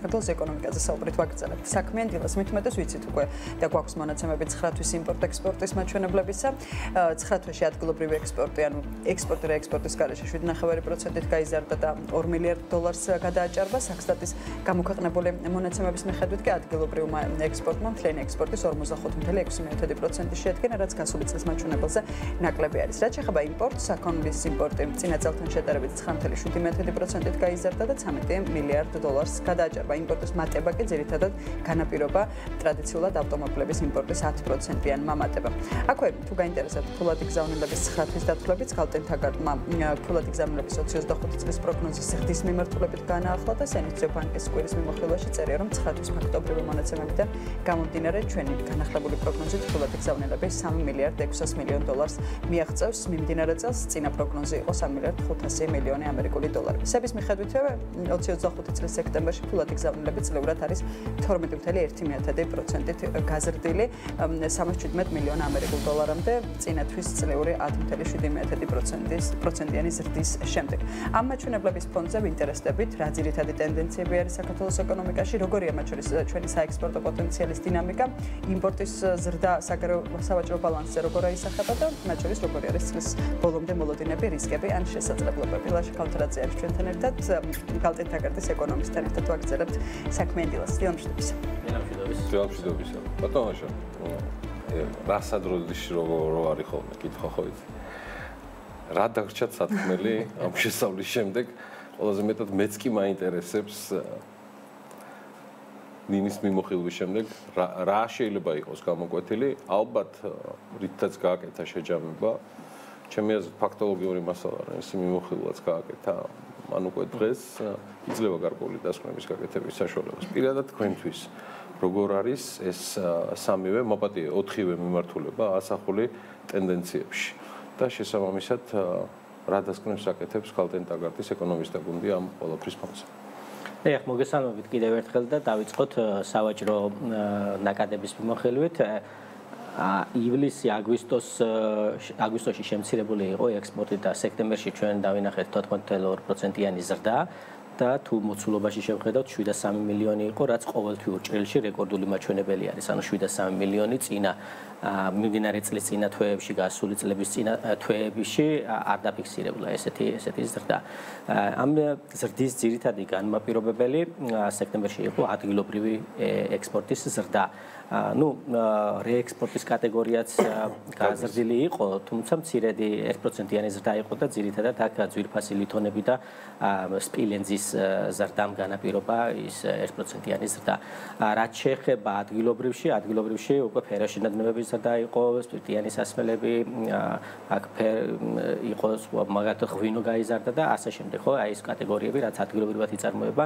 საქართველოს ეკონომიკაზე საუბრით ვაგრძელებთ. საქმიან დილას მით უმეტეს ვიცით უკვე და გვაქვს მონაცემები 9 თვის იმპორტ-ექსპორტის მაჩვენებლებისა. 9 თვეში ადგილობრივი ექსპორტი, ანუ ექსპორტი და ექსპორტის გარეშე 7.9%-ით გაიზარდა და $2 მილიარდ გადააჭარბა. საქსტატის გამოქვეყნებული მონაცემების მიხედვით კი ადგილობრივმა ექსპორტმა მთლიანი ექსპორტის 45.6%-ი შეადგენა, რაც გასული წლის მაჩვენებელზე ნაკლები არის. რაც შეეხება იმპორტს, საქონლის იმპორტი წინა წელთან შედარებით 9.7%-ით გაიზარდა და $13 მილიარდ გადააჭარბა. იმპორტის მატება კი ძირითადად განაპირობა ტრადიციულად ავტომობილების იმპორტის 10%-იან მამატება. აქვე თუ გაინტერესებთ ფულადი გზავნილების 9 თვის დათვლებით, გალტენთაგარტმა ფულადი გზავნილების 2025 წლის პროგნოზის ზრდის მიმართულებით განაახლა და სენიციო ბანკის კვირის მიმოხილვაში წერია, რომ 9 თვის ფაქტობრივი მონაცემებიდან გამომდინარე ჩვენი განახლებული პროგნოზით ფულადი გზავნილები $3 მილიარდ 600 მილიონ მიაღწევს. მიმდინარე წელს წინა პროგნოზი იყო $3 მილიარდ 500 მილიონი ამერიკული დოლარი. სების მიხედვითვე 2025 წლის სექტემბერში ფულადი გზავნილები წლიურად არის 12.1%-ით გაზრდილი 317 მილიონ ამერიკულ დოლარამდე წინა თვის წლიური 10.7%-იანი ზრდის შემდეგ. ამ მაჩვენებლების ფონზე ვინტერესდებით, რა ძირითადი ტენდენციები არის საქართველოს ეკონომიკაში, როგორია მათ შორის ჩვენი საექსპორტო პოტენციალის დინამიკა, იმპორტის ზრდა სავაჭრო ბალანსზე როგორ აისახება და მათ შორის როგორი არის წლის ბოლომდე მოლოდინები, რისკები ან შესაძლებლობები. ლაშა ქავთარაძე არის ჩვენთან ერთად, გალტენთაგარტის ეკონომისტთან ერთად ვაგრძელებთ საქმიან დილას. დილამშვიდობისა. დილამშვიდობისა. ბატონაშა. რა სადროდის რო არის ხოლმე კითხვა ხო იცი. რა დაგრჩათ სათქმელი ამ შესავლის შემდეგ, ყველაზე მეტად მეც კი მაინტერესებს ნინის მიმოხილვის შემდეგ რა შეიძლება იყოს გამოკვეთილი, ალბათ რითაც გააკეთა შეჯამება. ჩემი აზრით ფაქტოლოგიური მასალა არის მიმოხილვაც გააკეთა. ან უკვე დღეს იძლევა გარკვეული დასკვნების გაკეთების საშუალებას. პირადად თქვენთვის როგორ არის ეს სამივე, მოპატიე 4-ვე მიმართულება ასახული ტენდენციებში და შესაბამისად რა დასკვნებს აკეთებს გალტენთაგარტის ეკონომისტთა გუნდი ამ ყველაფრის ფონზე. ახ მოგესალმებით კიდევ ერთხელ და დავიწყოთ სავაჭრო ნაკადების მიმოხილვით. ივლისი აგვისტოში შემცირებული იყო ექსპორტი და სექტემბერში ჩვენ დავინახეთ 14.2%-იანი ზრდა და თუ მოცულობაში შევხედავთ 703 მილიონი იყო, რაც ყოველთვიურ ჭრილში რეკორდული მაჩვენებელი არის. ანუ 703 მილიონი წინა მიმდინარე წლის წინა თვეებში, გასული წლების წინა თვეებში არ დაფიქსირებულა ესეთი ზრდა. ამ ზრდის ძირითადი განმაპირობებელი სექტემბერში იყო ადგილობრივი ექსპორტის ზრდა. რეექსპორტის კატეგორიაც გაზრდილი იყო, თუმცა მცირედი 1%-იანი ზრდა იყო და ძირითადად აქ ძვირფასი ლითონები და სპილენძის ზრდამ განაპირობა ის 1%-იანი ზრდა. რაც შეეხება ადგილობრივში უკვე ფერაშინადნებების ზრდა იყო, სპირტიანი სასმელები, აქ იყო მაგათ ღვინო გაიზარდა და ასე შემდეგ, ხო? აი ეს კატეგორიები, რაც ადგილობრივად იწარმოება,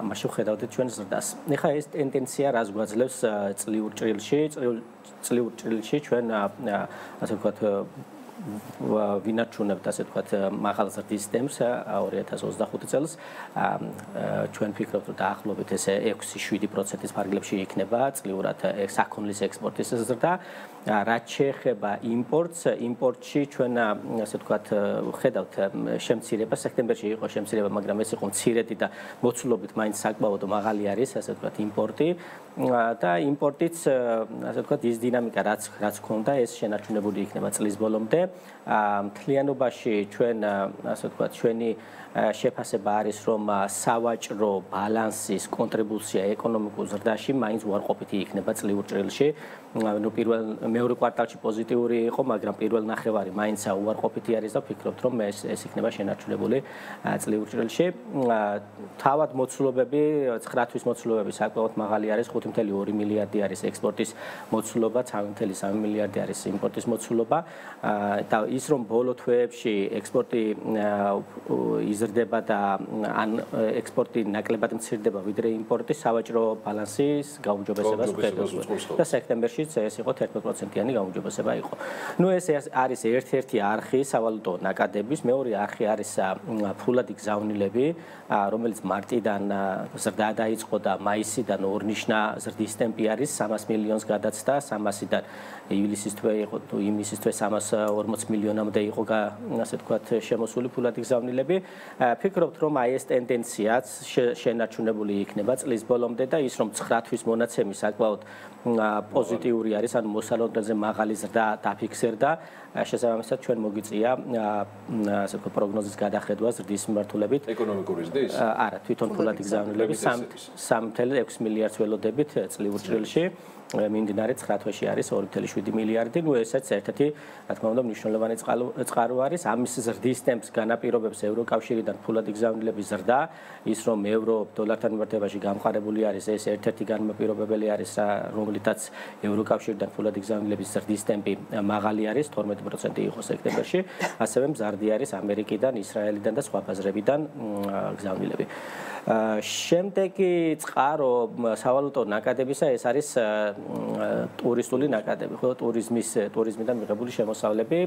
ამაში ვხედავდით ჩვენ ზრდას. ეხლა ეს ტენდენცია რას გვაძლევს წლიურ ჭრილში ჩვენ ასე ვთქვათ ვინარჩუნებთ ასე ვთქვათ მაღალ ზრდის ტემპს 2025 წელს ჩვენ ვფიქრობთ რომ დაახლოებით ესე 6-7%-ის ფარგლებში იქნება წლიურად საქონლის ექსპორტის ზრდა. რაც შეეხება იმპორტში ჩვენ ასე ვთქვათ ხედავთ შემცირება, სექტემბერში იყო შემცირება, მაგრამ ეს იყო მცირედი და მოცულობით მაინც საკმაოდ მაღალი არის ასე ვთქვათ იმპორტი და იმპორტიც ასე ვთქვათ ის დინამიკა რაც ჰქონდა ეს შენარჩუნებული იქნება წლის ბოლომდე. მთლიანობაში ჩვენ ასე ვთქვათ ჩვენი შეფასება არის რომ სავაჭრო ბალანსის კონტრიბუცია ეკონომიკურ ზრდაში მაინც უარყოფითი იქნება წლიურ ჭრილში. მეორე კვარტალში პოზიტიური იყო, მაგრამ პირველ ნახევარი მაინც უარყოფითი არის და ვფიქრობთ რომ ეს იქნება შენარჩუნებული წლიურ ჭრილში. თავად მოცულობები 9 თვის მოცულობები საკმაოდ მაღალი არის, 5.2 მილიარდი არის ექსპორტის მოცულობა, 3.3 მილიარდი არის იმპორტის მოცულობა და ის რომ ბოლო თვეებში ექსპორტი იზრდება და ან ექსპორტი ნაკლებად მცირდება ვიდრე იმპორტი, სავაჭრო ბალანსის გაუმჯობესებას ხედავს და სექტემბერშიც ეს იყო 11% 20%-იანი გაუმჯობესება იყო. ნუ ეს არის ერთ-ერთი არხი სავალუტო ნაკადების, მეორე არხი არის ფულადი გზავნილები, რომელიც მარტიდან ზრდა დაიწყო და მაისიდან ორნიშნა ზრდის ტემპი არის 300 მილიონს გადაცდა, 300-დან ივლისისთვე იყო თუ ივნისისთვე 340 მილიონამდე იყო ასე ვთქვათ შემოსული ფულადი გზავნილები. ფიქრობთ რომ აი ეს ტენდენციაც შენარჩუნებული იქნება წლის ბოლომდე და ის რომ 9 თვის მონაცემი საკმაოდ პოზიტიური არის, ანუ მოსალოდნელზე მაღალი ზრდა დაფიქსირდა. შესაბამისად ჩვენ მოგიწია ასე ვთქვათ პროგნოზის გადახედვა ზრდის მიმართულებით. ეკონომიკური ზრდის? არა, თვითონ ფულადი გზავნილები 3.6 მილიარდს ველოდებით წლიურ ჭრილში. მიმდინარე 9 თვეში არის 2.7 მილიარდი. ნუ ესეც ერთ-ერთი, რა თქმა უნდა, მნიშვნელოვანი წყარო არის. ამის ზრდის ტემპს განაპირობებს ევროკავშირიდან ფულადი გზავნილების ზრდა, ის რომ ევრო-დოლართან მიმართებაში გამყარებული არის, ეს ერთ-ერთი განმაპირობებელი არის, რომლითაც ევროკავშირიდან ფულადი გზავნილების ზრდის ტემპი მაღალი არის, 12% იყო სექტემბერში. ასევე მზარდი არის ამერიკიდან, ისრაელიდან და სხვა ბაზრებიდან გზავნილები. შემდეგი წყარო სავალუტო ნაკადებისა ეს არის ტურისტული ნაკადები, ხო, ტურიზმიდან მიღებული შემოსავლები.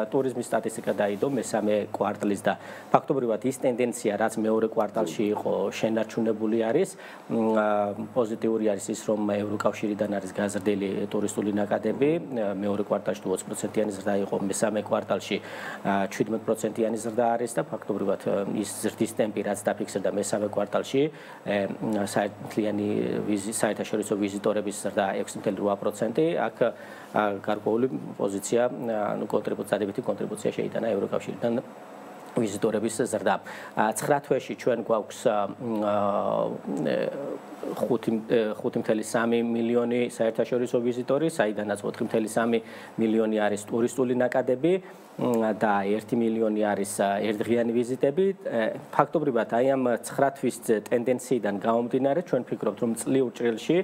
ტურიზმის სტატისტიკა დაიდო მესამე კვარტლის და ფაქტობრივად ის ტენდენცია, რაც მეორე კვარტალში იყო, შენარჩუნებული არის. პოზიტიური არის ის, რომ ევროკავშირიდან არის გაზრდილი ტურისტული ნაკადები, მეორე კვარტალში 20%-იანი ზრდა იყო, მესამე კვარტალში 17%-იანი ზრდა არის და ფაქტობრივად ის ზრდის ტემპი, რაც დაფიქსირდა მესამე კვარტალში, საერთაშორისო ვიზიტორების ზრდა 6.8%, აქ გარკვეული პოზიცია, დადებითი კონტრიბუცია შეიტანა ევროკავშირიდან ვიზიტორების ზრდა. 9 თვეში ჩვენ გვაქვს 5.3 მილიონი საერთაშორისო ვიზიტორი, საიდანაც 4.3 მილიონი არის ტურისტული ნაკადები და 1 მილიონი არის ერთდღიანი ვიზიტები. ფაქტობრივად აი ამ 9 თვის ტენდენციიდან გამომდინარე, ჩვენ ვფიქრობთ, რომ წლიურ ჭრილში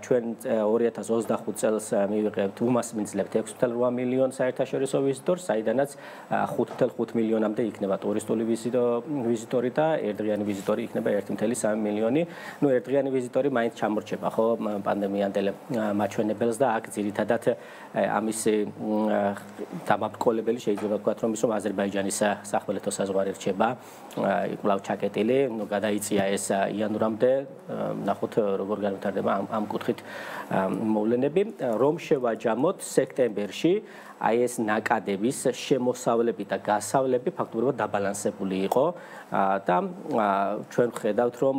ჩვენ 2025 წელს მივიღებთ უმასპინძლებთ 6.8 მილიონ საერთაშორისო ვიზიტორს, საიდანაც 5.5 მილიონამდე იქნება ტურისტული ვიზიტორი და ერთდღიანი ვიზიტორი იქნება 1.3 მილიონი. ნუ ერთდღიანი ვიზიტორი მაინც ჩამორჩება, ხო, პანდემიამდელ მაჩვენებელს და აქ ძირითადად ამის დამაბრძოლებელი შეიძლება ვთქვათ, რომ ის რომ აზერბაიჯანის სახმელეთო საზღვარი რჩება, კვლავ ჩაკეტილი, ნუ გადაიწია ეს იანვრამდე, ნახოთ როგორ განვითარდება ამ კუთხით მოვლენები, რომ შევაჯამოთ სექტემბერში აი ეს ნაკადების შემოსავლები და გასავლები ფაქტობრივად დაბალანსებული იყო და ჩვენ ვხედავთ, რომ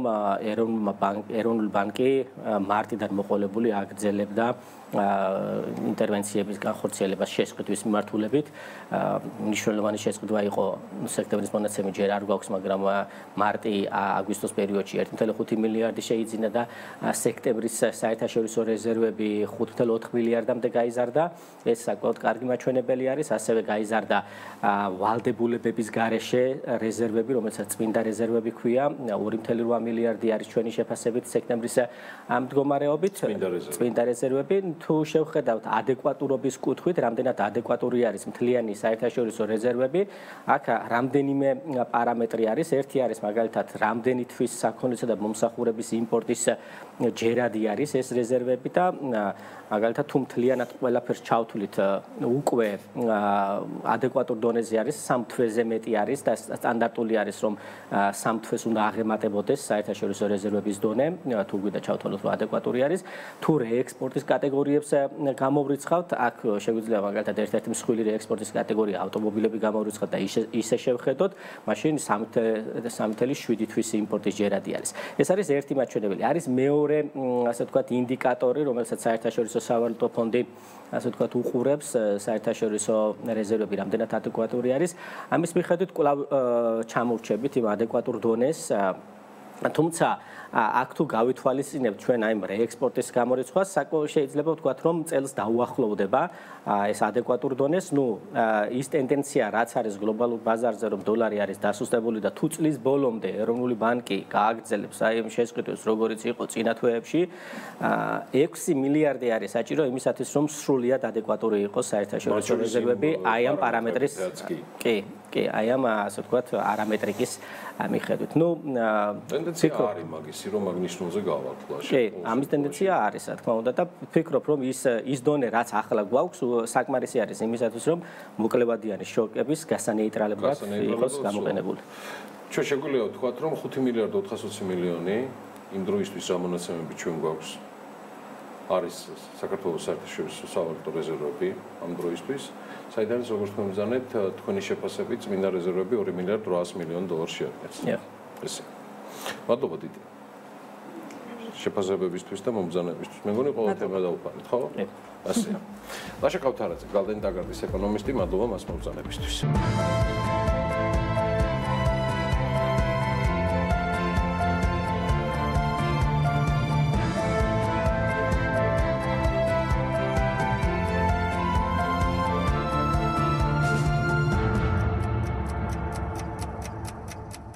ეროვნული ბანკი მარტიდან მოყოლებული აგრძელებდა ინტერვენციების განხორციელებას შესყიდვის მიმართულებით. მნიშვნელოვანი შესყიდვა იყო სექტემბრის მონაცემი ჯერ არ გვაქვს, მაგრამ მარტი-აგვისტოს პერიოდში 1.5 მილიარდი შეიძინა და სექტემბრის საერთაშორისო რეზერვები 5.4 მილიარდამდე გაიზარდა. ეს საკმაოდ კარგი მაჩვენებელი არის, ასევე გაიზარდა ვალდებულებების გარეშე რეზერვები, რომელსაც წმინდა რეზერვები ქვია, 2.8 მილიარდი არის ჩვენი შეფასებით სექტემბრის მდგომარეობით, წმინდა რეზერვები. თუ შევხედავთ ადეკვატურობის კუთხით, რამდენად ადეკვატური არის მთლიანი საერთაშორისო რეზერვები, აქ რამდენიმე პარამეტრი არის. ერთი არის მაგალითად, რამდენი თვის საქონლისა და მომსახურების იმპორტის ჯერადი არის ეს რეზერვები და მაგალითად თუ მთლიანად ყველაფერს ჩავთვლით, უკვე ადეკვატურ დონეზე არის, 3 თვეზე მეტი არის და სტანდარტული არის, რომ 3 თვეს უნდა აღემატებოდეს საერთაშორისო რეზერვების დონე, თუ გვინდა ჩავთვალოთ, რომ ადეკვატური არის. თუ რეექსპორტის კატეგორიებს გამოვრიცხავთ, აქ შეგვიძლია მაგალითად ერთ-ერთი მსხვილი რეექსპორტის კატეგორია ავტომობილები გამოვრიცხავთ და ისე შევხედოთ, მაშინ 3.7 თვის იმპორტის ჯერადი არის. ეს არის ერთი მაჩვენებელი. არის მეორე, ასე ვთქვათ, ინდიკატორი, რომელსაც საერთაშორისო სავალუტო ფონდი ასე ვთქვათ უყურებს, საერთაშორისო რეზერვები რამდენად ადეკვატური არის. ამის მიხედვით კვლავ ჩამორჩებით იმ ადეკვატურ დონეს, თუმცა აქ თუ გავითვალისწინებთ ჩვენ აი რეექსპორტის გამორიცხვას, შეიძლება ვთქვათ, რომ წელს დაუახლოვდება ეს ადეკვატურ დონეს. ნუ ის ტენდენცია, რაც არის გლობალურ ბაზარზე, რომ დოლარი არის დასუსტებული და თუ წლის ბოლომდე ეროვნული ბანკი გააგრძელებს აი ამ შესყიდვას, როგორც იყო წინა თვეებში, 6 მილიარდი არის საჭირო იმისათვის, რომ სრულიად ადეკვატური იყოს საერთაშორისო რეზერვები აი ამ პარამეტრის კი, აი ამ ასე ვთქვათ, არამეტრიკის მიხედვით. ნუ ტენდენცია არის მაგის ისი რომ მაგნიშნულზე გავალთლა. კი, ამის ტენდენცია არის, რა თქმა უნდა და ვფიქრობ, რომ ის დონე, რაც ახლა გვაქვს, საკმარისი არის იმისათვის, რომ მოკლევადიანი შოკების გასანეიტრალებლად იყოს გამოყენებული. ჩვენ შეგვიძლია ვთქვათ, რომ 5 მილიარდ 420 მილიონი იმ დროისთვის ამონაცემები ჩვენ გვაქვს. არის საქართველოს საერთაშორისო სავალუტო რეზერვები ამ დროისთვის, საიდანაც როგორც თქვენ მბრძანეთ, თქვენი შეფასებით წმინდა რეზერვები 2 მილიარდ 800 მილიონ დოლარში არის. ესე. მადლობა დიდი. შეფასებებისთვის და მომბრძანებისთვის. მე მგონი ყველა თემა დაუფარეთ, ხო? ასეა. ლაშა ქავთარაძე, გალდენ დაგარდის ეკონომისტი, მადლობა მას მომბრძანებისთვის.